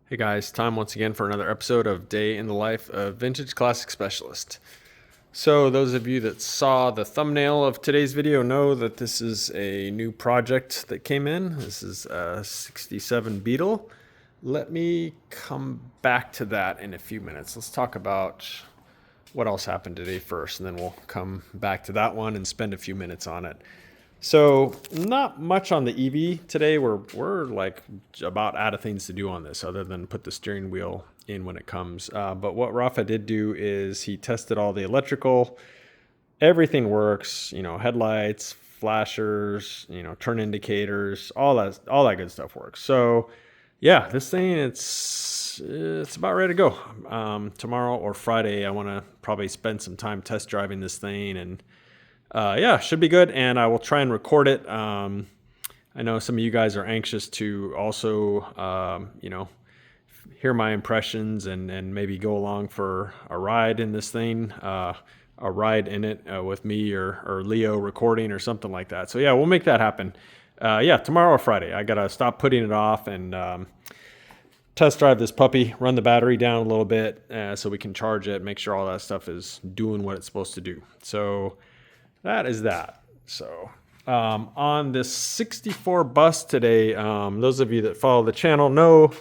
Hey guys, time once again for another episode of Day in the Life of Vintage Classic Specialist. So those of you that saw the thumbnail of today's video know that this is a new project that came in. This is a 67 Beetle. Let me come back to that in a few minutes. Let's talk about what else happened today first, and then we'll come back to that one and spend a few minutes on it. So not much on the EV today. We're like about out of things to do on this other than put the steering wheel in when it comes. But what Rafa did do is he tested all the electrical. Everything works, headlights, flashers, turn indicators, all that good stuff works. So yeah, this thing it's about ready to go. Tomorrow or Friday, I want to probably spend some time test driving this thing and yeah, should be good, and I will try and record it. I know some of you guys are anxious to also, hear my impressions and maybe go along for a ride in this thing, a ride in it with me or Leo recording or something like that. So yeah, we'll make that happen. Yeah, tomorrow or Friday. I gotta stop putting it off and test drive this puppy, run the battery down a little bit so we can charge it, make sure all that stuff is doing what it's supposed to do. So that is that. So on this 64 bus today, those of you that follow the channel know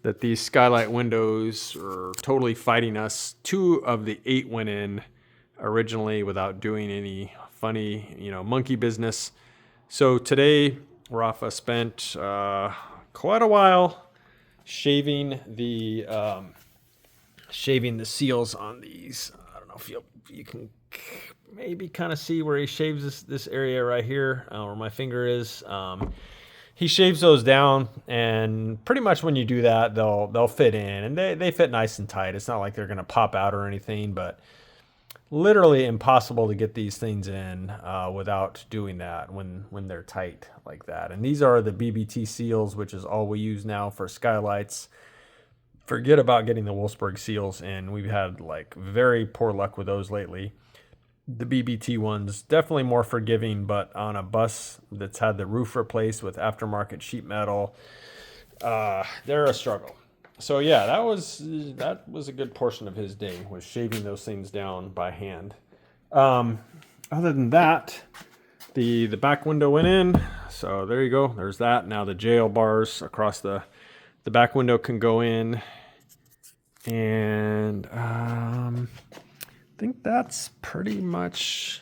that these skylight windows are totally fighting us. 2 of the 8 went in originally without doing any funny, monkey business. So today, Rafa spent quite a while shaving the seals on these. I don't know if you can maybe kind of see where he shaves this area right here where my finger is. He shaves those down, and pretty much when you do that, they'll fit in, and they fit nice and tight. It's not like they're gonna pop out or anything, but literally impossible to get these things in without doing that when they're tight like that. And these are the BBT seals, which is all we use now for skylights. Forget about getting the Wolfsburg seals in. We've had like very poor luck with those lately. The BBT ones definitely more forgiving, but on a bus that's had the roof replaced with aftermarket sheet metal, they're a struggle. So yeah, that was a good portion of his day, was shaving those things down by hand. Other than that, the back window went in, so there you go. There's that. Now the jail bars across the back window can go in, and I think that's pretty much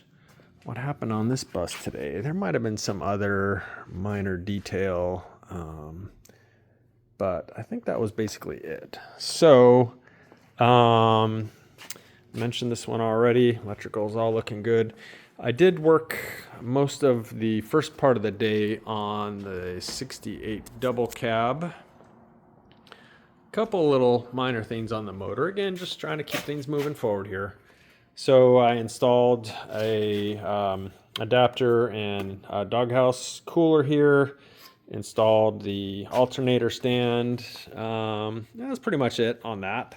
what happened on this bus today. There might have been some other minor detail, but I think that was basically it. So, mentioned this one already. Electrical's all looking good. I did work most of the first part of the day on the 68 double cab. Couple little minor things on the motor. Again, just trying to keep things moving forward here. So I installed a adapter and a doghouse cooler here. Installed the alternator stand. That's pretty much it on that.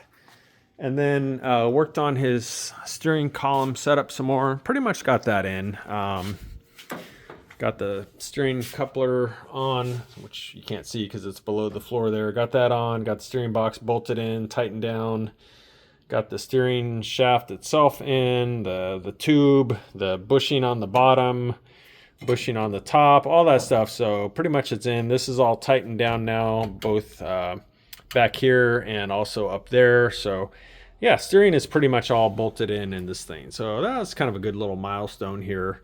And then worked on his steering column setup some more. Pretty much got that in. Got the steering coupler on, which you can't see because it's below the floor there. Got that on. Got the steering box bolted in, tightened down. Got the steering shaft itself in, the tube, the bushing on the bottom, bushing on the top, all that stuff. So pretty much it's in. This is all tightened down now, both back here and also up there. So yeah, steering is pretty much all bolted in this thing. So that's kind of a good little milestone here.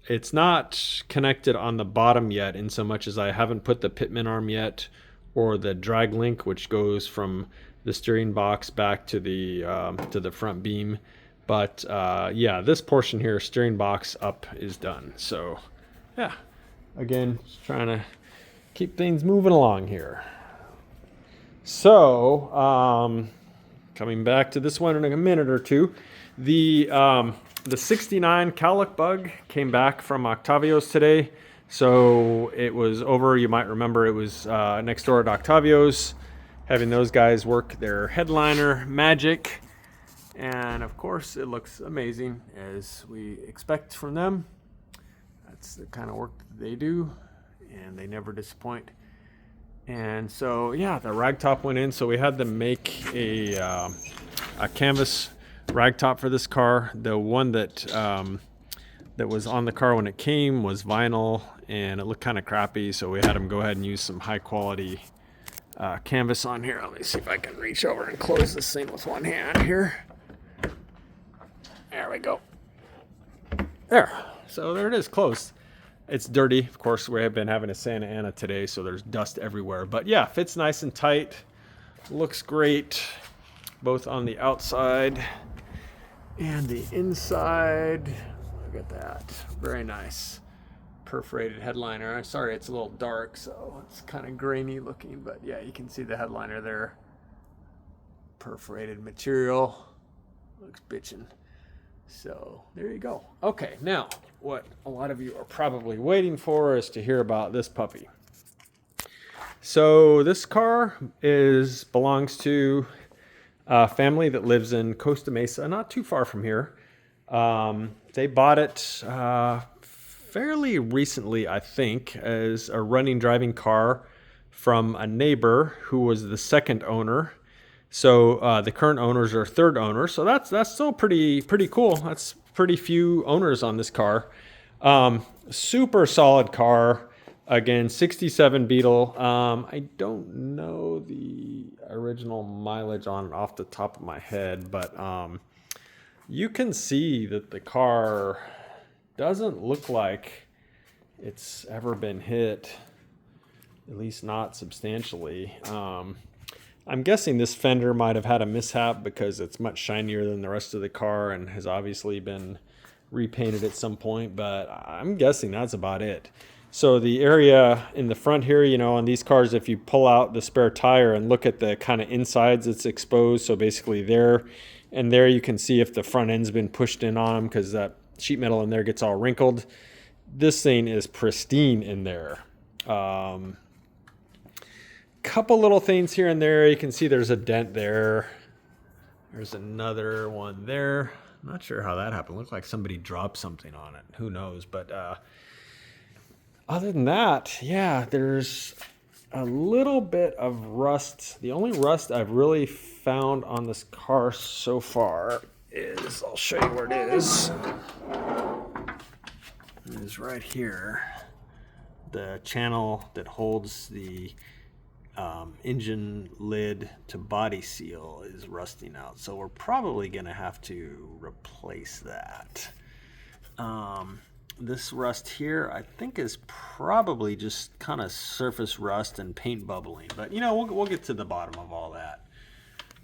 It's not connected on the bottom yet, in so much as I haven't put the pitman arm yet, or the drag link, which goes from the steering box back to the front beam. But yeah, this portion here, steering box up, is done. So yeah, again, just trying to keep things moving along here. So coming back to this one in a minute or two, the 69 cowlick bug came back from Octavio's today. So it was over. You might remember it was next door at Octavio's, having those guys work their headliner magic. And of course, it looks amazing, as we expect from them. That's the kind of work that they do, and they never disappoint. And so, yeah, the Ragtop went in. So we had to make a canvas Ragtop for this car. The one that was on the car when it came was vinyl, and it looked kind of crappy. So we had them go ahead and use some high quality canvas on here. Let me see if I can reach over and close this thing with one hand here. There we go. There. So there it is, closed. It's dirty. Of course, we have been having a Santa Ana today, so there's dust everywhere. But yeah, fits nice and tight. Looks great, both on the outside and the inside. Look at that. Very nice. Perforated headliner. I'm sorry, it's a little dark, so it's kind of grainy looking, but yeah, you can see the headliner there. Perforated material. Looks bitchin'. So there you go. Okay, now what a lot of you are probably waiting for is to hear about this puppy. So this car belongs to a family that lives in Costa Mesa, not too far from here. They bought it fairly recently, I think, as a running driving car from a neighbor who was the second owner. So the current owners are third owners. So that's still pretty cool. That's pretty few owners on this car. Super solid car. Again, 67 Beetle. I don't know the original mileage on it off the top of my head, but you can see that the car doesn't look like it's ever been hit, at least not substantially. I'm guessing this fender might have had a mishap because it's much shinier than the rest of the car and has obviously been repainted at some point, but I'm guessing that's about it. So the area in the front here, you know, on these cars, if you pull out the spare tire and look at the kind of insides, it's exposed. So basically there and there you can see if the front end's been pushed in on them because that sheet metal in there gets all wrinkled. This thing is pristine in there. Couple little things here and there. You can see there's a dent there. There's another one there. I'm not sure how that happened. It looked like somebody dropped something on it. Who knows? But other than that, yeah, there's a little bit of rust. The only rust I've really found on this car so far is, I'll show you where it is. It is right here. The channel that holds the engine lid to body seal is rusting out, so we're probably gonna have to replace that. This rust here I think is probably just kind of surface rust and paint bubbling, but you know, we'll get to the bottom of all that.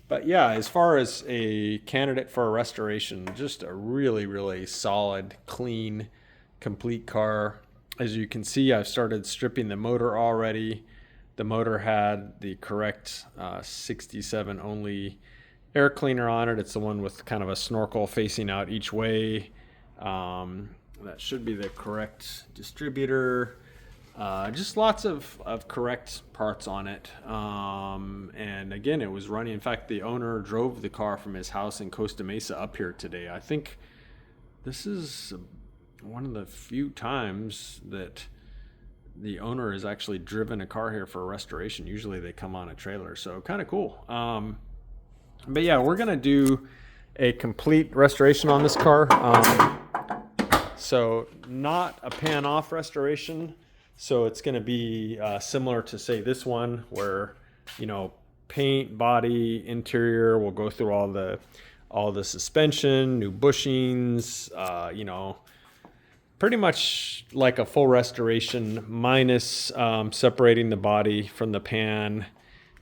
But yeah, as far as a candidate for a restoration, just a really solid, clean, complete car. As you can see, I've started stripping the motor already. The motor had the correct 67 only air cleaner on it. It's the one with kind of a snorkel facing out each way. That should be the correct distributor. Just lots of correct parts on it. And again, it was running. In fact, the owner drove the car from his house in Costa Mesa up here today. I think this is one of the few times that the owner has actually driven a car here for a restoration. Usually they come on a trailer, so kind of cool. But yeah, we're gonna do a complete restoration on this car. So not a pan off restoration. So it's gonna be similar to, say, this one, where, you know, paint, body, interior, we'll go through all the suspension, new bushings, you know, pretty much like a full restoration, minus separating the body from the pan,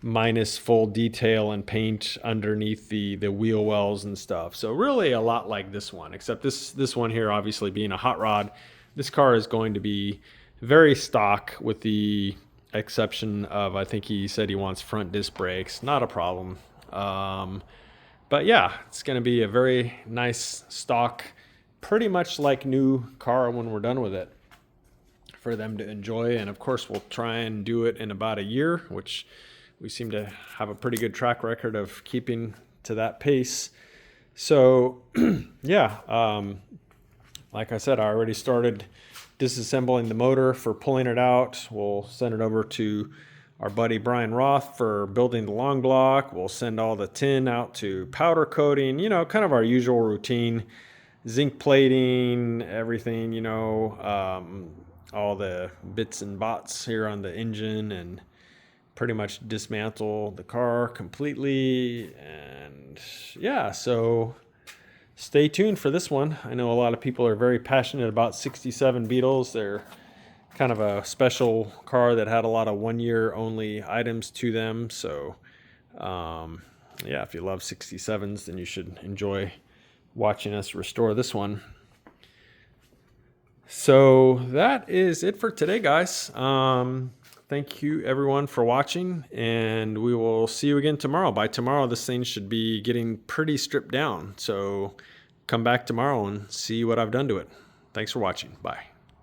minus full detail and paint underneath the wheel wells and stuff. So really a lot like this one, except this one here, obviously being a hot rod, this car is going to be very stock, with the exception of, I think he said he wants front disc brakes. Not a problem. But yeah, it's going to be a very nice stock, pretty much like new car when we're done with it, for them to enjoy. And of course, we'll try and do it in about a year, which we seem to have a pretty good track record of keeping to that pace. So yeah, like I said, I already started disassembling the motor for pulling it out. We'll send it over to our buddy Brian Roth for building the long block. We'll send all the tin out to powder coating, you know, kind of our usual routine. Zinc plating, everything, you know, all the bits and bots here on the engine, and pretty much dismantle the car completely. And yeah, so stay tuned for this one. I know a lot of people are very passionate about 67 Beetles. They're kind of a special car that had a lot of 1 year only items to them. So yeah, if you love 67s, then you should enjoy watching us restore this one. So that is it for today, guys. Thank you everyone for watching, and we will see you again tomorrow. By tomorrow, this thing should be getting pretty stripped down. So come back tomorrow and see what I've done to it. Thanks for watching. Bye.